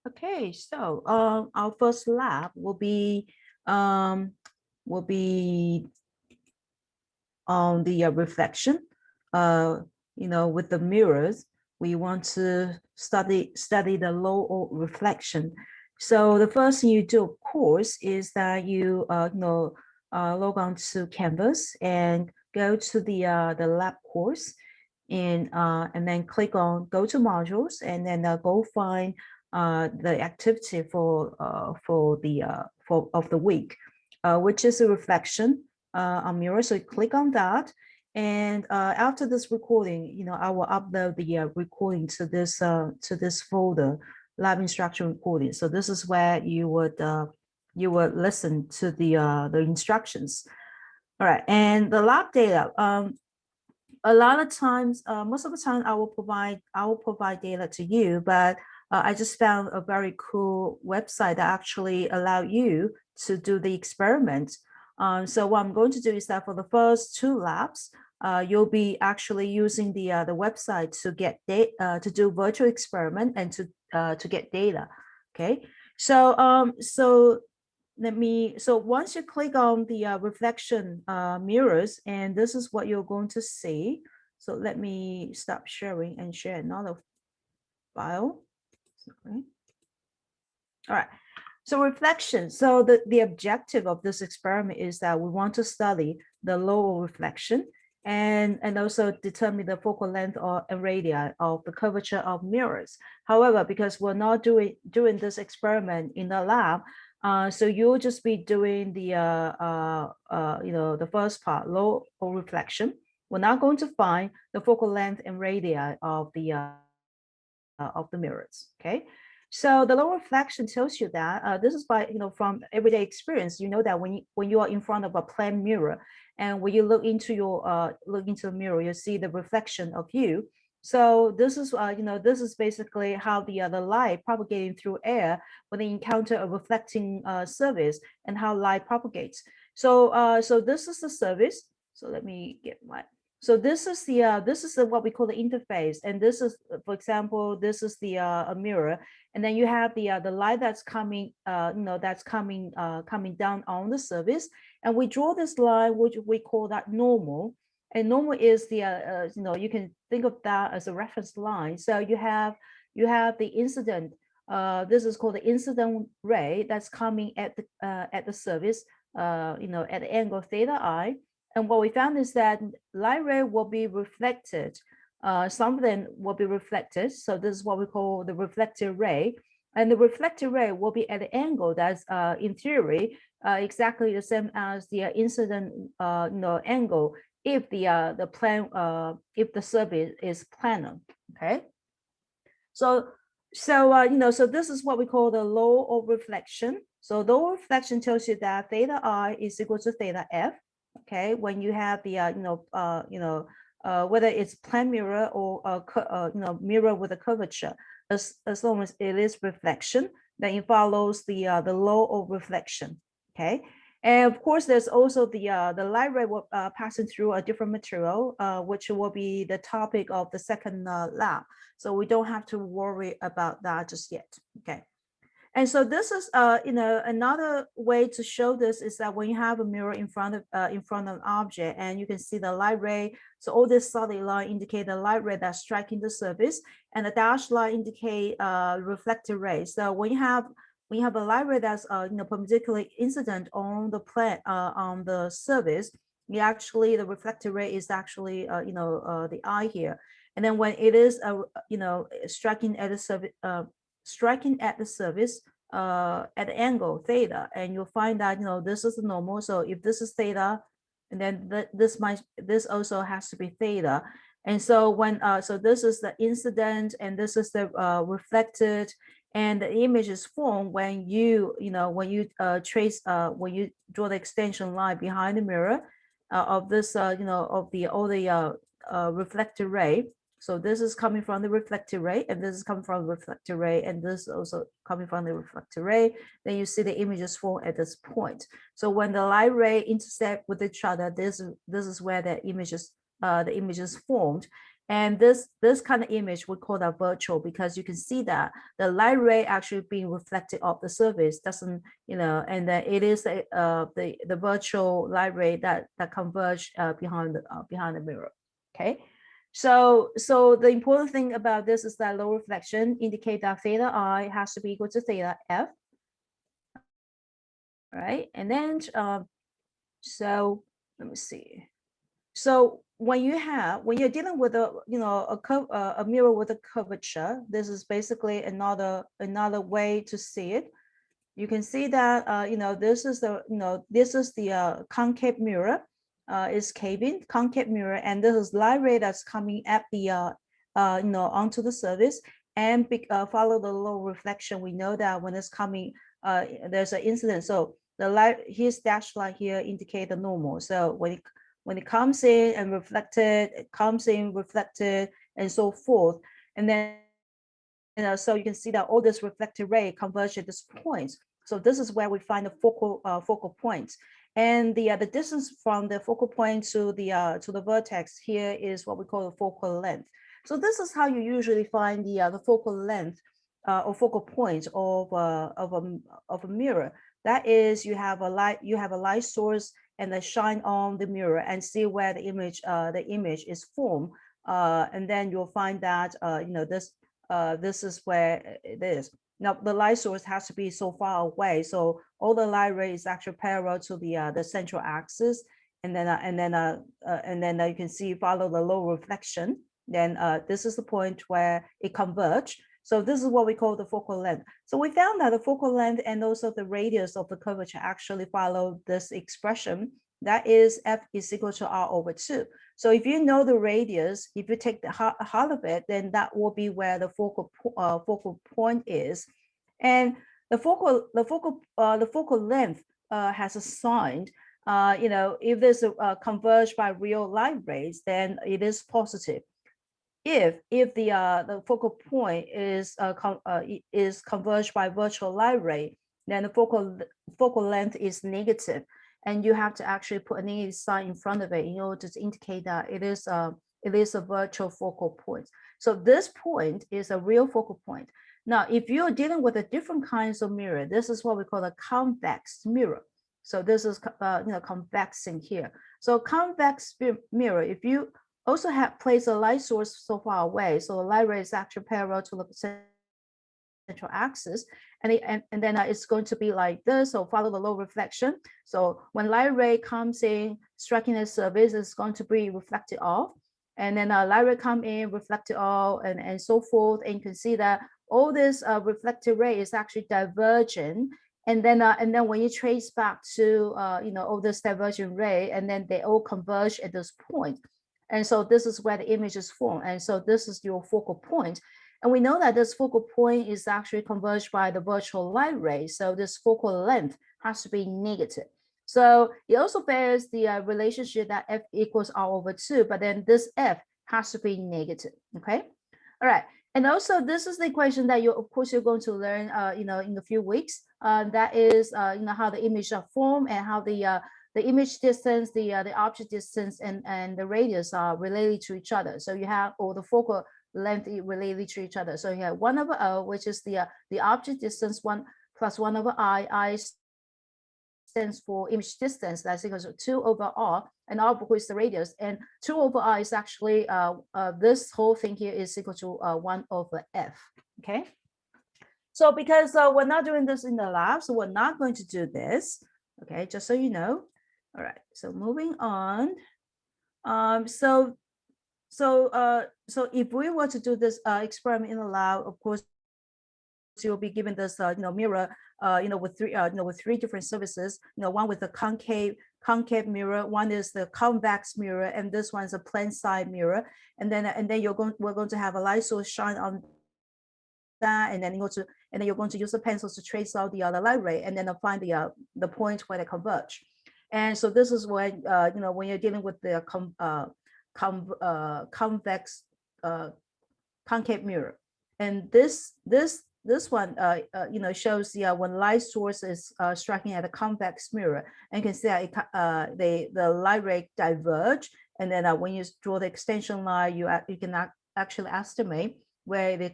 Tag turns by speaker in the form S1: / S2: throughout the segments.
S1: Okay, so our first lab um, will be on the reflection. Uh, with the mirrors, we want to study the law of reflection. So the first thing you do, of course, is that you log on to Canvas and go to the lab course, and then click on go to modules, and then go find the activity for of the week, which is a reflection on mirror. So you click on that, and after this recording, I will upload the recording to this folder, live instruction recording. So this is where you would listen to the instructions. All right, and the lab data. A lot of times, most of the time, I will provide data to you, but I just found a very cool website that actually allow you to do the experiment. So what I'm going to do is that for the first two labs, you'll be actually using the website to get data, to do virtual experiment and to get data. Okay, so so once you click on the reflection mirrors, and this is what you're going to see. So let me stop sharing and share another file. Okay. All right. So reflection. So the objective of this experiment is that we want to study the law of reflection and also determine the focal length or radii of the curvature of mirrors. However, because we're not doing this experiment in the lab, so you'll just be doing the first part, law of reflection. We're not going to find the focal length and radii of the mirrors. Okay. So the law of reflection tells you that this is by from everyday experience. You know that when you are in front of a plane mirror, and when you look into the mirror, you see the reflection of you. So this is this is basically how the light propagating through air when they encounter a reflecting surface, and how light propagates. So this is the surface. So let me get my this is what we call the interface, and this is, for example, this is the a mirror, and then you have the light that's coming coming down on the surface, and we draw this line which we call that normal, and normal is you can think of that as a reference line. So you have the incident. This is called the incident ray that's coming at the surface, at the angle theta I. And what we found is that light ray will be reflected. Something will be reflected. So this is what we call the reflected ray. And the reflected ray will be at an angle that's, in theory, exactly the same as the incident angle if if the surface is planar. Okay. So this is what we call the law of reflection. So law of reflection tells you that theta I is equal to theta F. Okay, when you have the whether it's plane mirror or mirror with a curvature, as long as it is reflection, then it follows the law of reflection. Okay, and of course there's also the light ray passing through a different material, which will be the topic of the second lab. So we don't have to worry about that just yet. Okay. And so this is, another way to show this is that when you have a mirror in front of an object, and you can see the light ray. So all this solid line indicate the light ray that's striking the surface, and the dashed line indicate reflected ray. So when you have a light ray that's perpendicularly incident on the plane on the surface, the reflected ray is actually the eye here. And then when it is striking at the surface at the angle theta, and you'll find that this is the normal. So if this is theta, and then this also has to be theta. And so so this is the incident, and this is the reflected, and the image is formed when you when you draw the extension line behind the mirror of this of the reflected ray. So this is coming from the reflected ray, and this is coming from the reflected ray, and this is also coming from the reflected ray. Then you see the images form at this point. So when the light ray intersect with each other, this is where the images formed. And this kind of image we call that virtual, because you can see that the light ray actually being reflected off the surface doesn't, and then it is the virtual light ray that converge behind the mirror. Okay. So the important thing about this is that low reflection indicate that theta I has to be equal to theta F. Right. And then so let me see. So when you're dealing with a mirror with a curvature, this is basically another way to see it. You can see that this is the concave mirror, is caving concave mirror, and this is light ray that's coming at the onto the surface, and follow the low reflection. We know that when it's coming, there's an incidence. So the light, his dashed line here indicate the normal. So when it comes in and reflected, it comes in reflected, and so forth, and then so you can see that all this reflected ray converge at this point. So this is where we find the focal point, and the distance from the focal point to the vertex here is what we call the focal length. So this is how you usually find the focal length or focal point of a mirror. That is, you have a light source and then shine on the mirror and see where the image is formed, and then you'll find that this is where it is. Now the light source has to be so far away, so all the light ray is actually parallel to the central axis, and then you can see follow the low reflection. Then this is the point where it converge. So this is what we call the focal length. So we found that the focal length and also the radius of the curvature actually follow this expression. That is F is equal to R over 2. So if you know the radius, if you take the half of it, then that will be where the focal point is. And the focal length has a sign. If there's a converged by real light rays, then it is positive. If the focal point is converged by virtual light ray, then the focal length is negative, and you have to actually put a negative sign in front of it in order to indicate that it is a virtual focal point. So this point is a real focal point. Now, if you're dealing with a different kinds of mirror, this is what we call a convex mirror. So this is convexing here. So convex mirror, if you also have placed a light source so far away, so the light ray is actually parallel to the central axis, and then it's going to be like this. So follow the low reflection. So when light ray comes in, striking the surface, it's going to be reflected off, and then light ray come in, reflected off, and so forth. And you can see that all this reflected ray is actually divergent. And then when you trace back to all this divergent ray, and then they all converge at this point. And so this is where the image is formed. And so this is your focal point. And we know that this focal point is actually converged by the virtual light ray. So this focal length has to be negative. So it also bears the relationship that F equals R over 2, but then this F has to be negative. Okay. All right. And also this is the equation that of course you're going to learn in a few weeks. That is how the images are formed, and how the image distance, the object distance, and the radius are related to each other. So you have all the focal length related to each other. So you have 1 over O, which is the object distance, 1 plus 1 over I stands for image distance, that's equal to 2 over R, and R is the radius, and 2 over R is actually this whole thing here is equal to 1 over F. Okay. So because we're not doing this in the lab, so we're not going to do this. Okay, just so you know. All right, so moving on. So if we were to do this experiment in the lab, of course, you'll be given this mirror with three different surfaces. One with the concave mirror, one is the convex mirror, and this one is a plane side mirror. And then we're going to have a light source shine on that, and then you're going to use the pencils to trace out the light ray, and then find the point where they converge. And so this is when when you're dealing with the convex concave mirror, and this one shows when light source is striking at a convex mirror, and you can see that the light ray diverge, And then when you draw the extension line, you can actually estimate where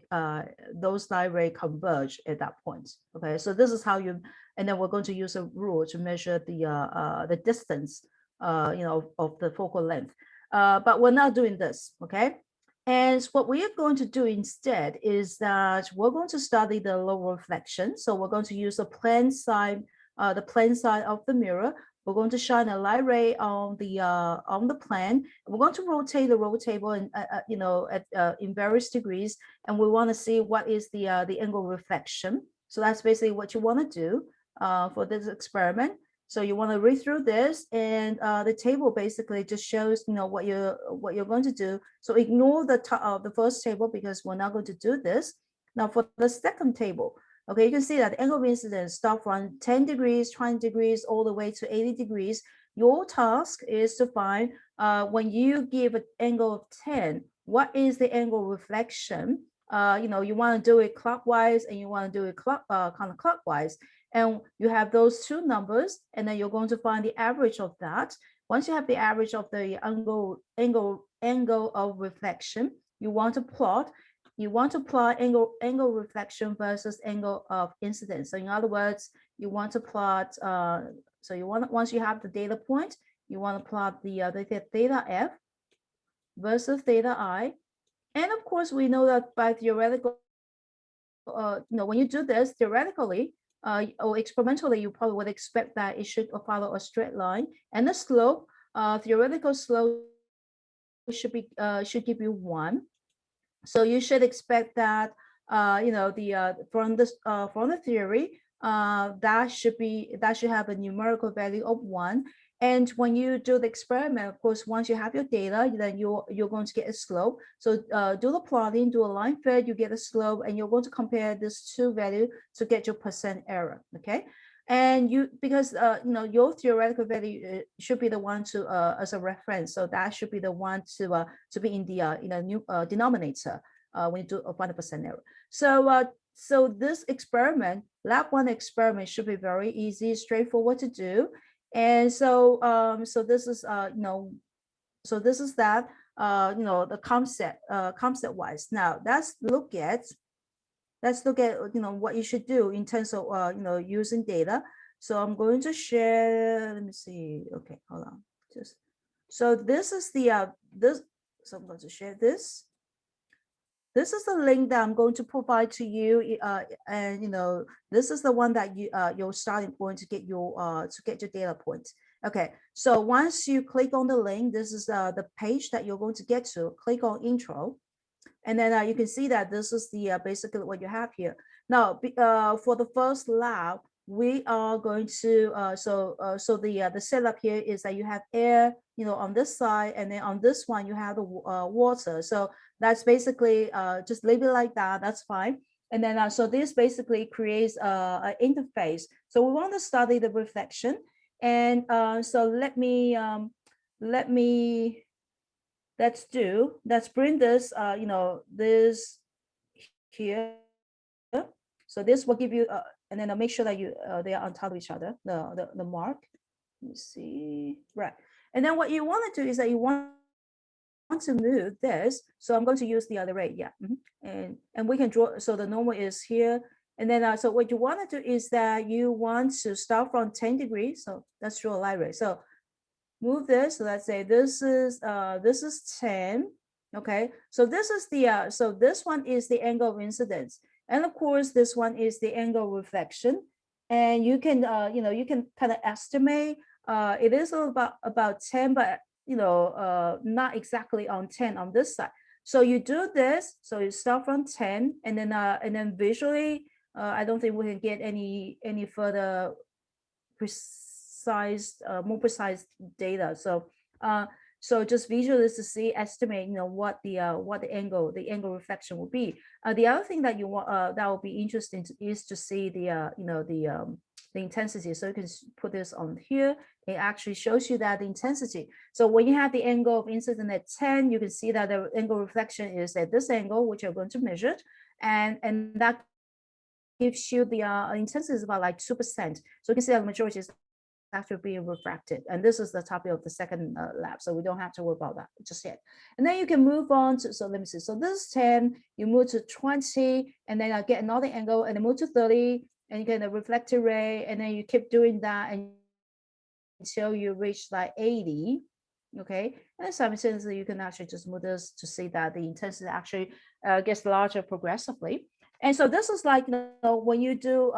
S1: those line ray converge at that point. Okay, so this is how you, and then we're going to use a rule to measure the distance, of the focal length. But we're not doing this, okay? And what we are going to do instead is that we're going to study the low reflection. So we're going to use the plane side of the mirror. We're going to shine a light ray on the plane. We're going to rotate the roll table and in various degrees, and we want to see what is the angle reflection. So that's basically what you want to do for this experiment. So you want to read through this, and the table basically just shows what you're going to do. So ignore the first table because we're not going to do this. Now for the second table, okay, you can see that the angle of incidence start from 10 degrees, 20 degrees, all the way to 80 degrees. Your task is to find when you give an angle of 10, what is the angle reflection? You want to do it clockwise and you want to do it counterclockwise. And you have those two numbers, and then you're going to find the average of that. Once you have the average of the angle of reflection, you want to plot angle reflection versus angle of incidence. So in other words, you want to plot, once you have the data point, you want to plot the theta F versus theta I. And of course, we know that by theoretical, when you do this theoretically, or experimentally, you probably would expect that it should follow a straight line, and the slope, theoretical slope should give you 1. So you should expect that from the theory, that should have a numerical value of 1. And when you do the experiment, of course, once you have your data, then you're going to get a slope. So do the plotting, do a line fit, you get a slope, and you're going to compare these two values to get your percent error. Okay, and because your theoretical value should be the one to as a reference, so that should be the one to be in the new denominator when you do a 100% error. So this experiment, lab 1 experiment, should be very easy, straightforward to do. And so this is this is that the concept wise. Now let's look at what you should do in terms of using data. So I'm going to share, let me see. Okay, hold on. So this is so I'm going to share this. This is the link that I'm going to provide to you, and this is the one that your starting point to get your data points. Okay, so once you click on the link, this is the page that you're going to get to. Click on intro, and then you can see that this is the basically what you have here. Now, for the first lab, we are going to the setup here is that you have air, on this side, and then on this one you have the water. So that's basically just leave it like that. That's fine. And then so this basically creates an interface. So we want to study the reflection, and so let's bring this this here. So this will give you and then I'll make sure that they are on top of each other, the mark. Let me see, right. And then what you want to do is that you want to move this. So I'm going to use the other ray, yeah. And we can draw, so the normal is here. And then so what you want to do is that you want to start from 10 degrees. So let's draw a light ray. So move this. So let's say this is 10. Okay, so this is the so this one is the angle of incidence, and of course this one is the angle of reflection. And you can you can kind of estimate it is about 10, but not exactly on 10 on this side. So you do this, so you start from 10, and then visually I don't think we can get any further more precise data. So just visually to see, estimate, what the angle reflection will be. The other thing that you want that will be interesting is to see the intensity. So you can put this on here. It actually shows you that the intensity. So when you have the angle of incidence at 10, you can see that the angle reflection is at this angle, which you're going to measure, and that gives you the intensity is about like 2%. So you can see that the majority is actually being refracted. And this is the topic of the second lab, so we don't have to worry about that just yet. And then you can move on to, so let me see. So this is 10, you move to 20, and then I get another angle, and then move to 30, and you get a reflected ray, and then you keep doing that until you reach like 80. Okay, and simultaneously you can actually just move this to see that the intensity actually gets larger progressively. And so this is like, you know, when you do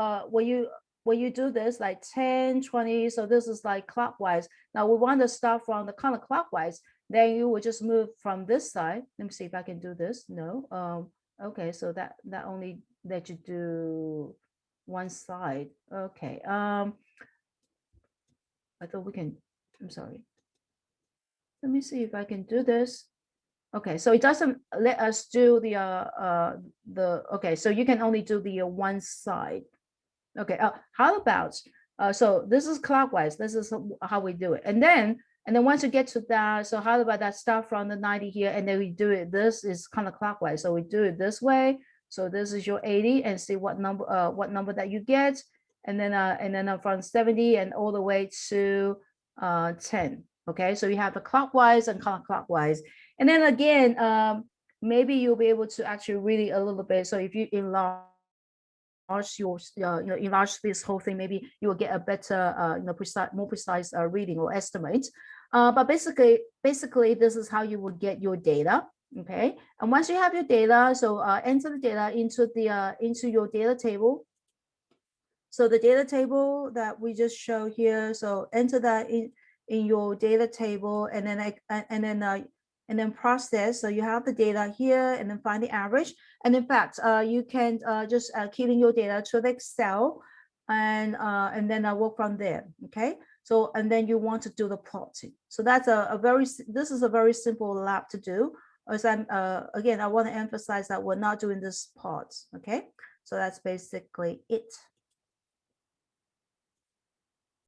S1: this like 10, 20, so this is like clockwise. Now we want to start from the counterclockwise, then you will just move from this side. Let me see if I can do this. No. Okay, so that only let you do one side. Okay. I thought we can, I'm sorry. Let me see if I can do this. Okay, so it doesn't let us do okay, so you can only do the one side. Okay, how about, so this is clockwise, this is how we do it. And then once you get to that, so how about that start from the 90 here, and then we do it, this is kind of clockwise. So we do it this way. So this is your 80, and see what number that you get. And then from 70 and all the way to 10. Okay, so you have the clockwise and counterclockwise. And then again, maybe you'll be able to actually read it a little bit. So if you enlarge enlarge this whole thing, maybe you will get a better more precise reading or estimate. But basically this is how you would get your data. Okay, and once you have your data, so enter the data into your data table. So the data table that we just show here, so enter that in your data table, and then process. So you have the data here, and then find the average. And in fact, you can just key in your data to the Excel, and then work from there. Okay. So, and then you want to do the plotting. So that's this is a very simple lab to do. As I'm again, I want to emphasize that we're not doing this part. Okay. So that's basically it.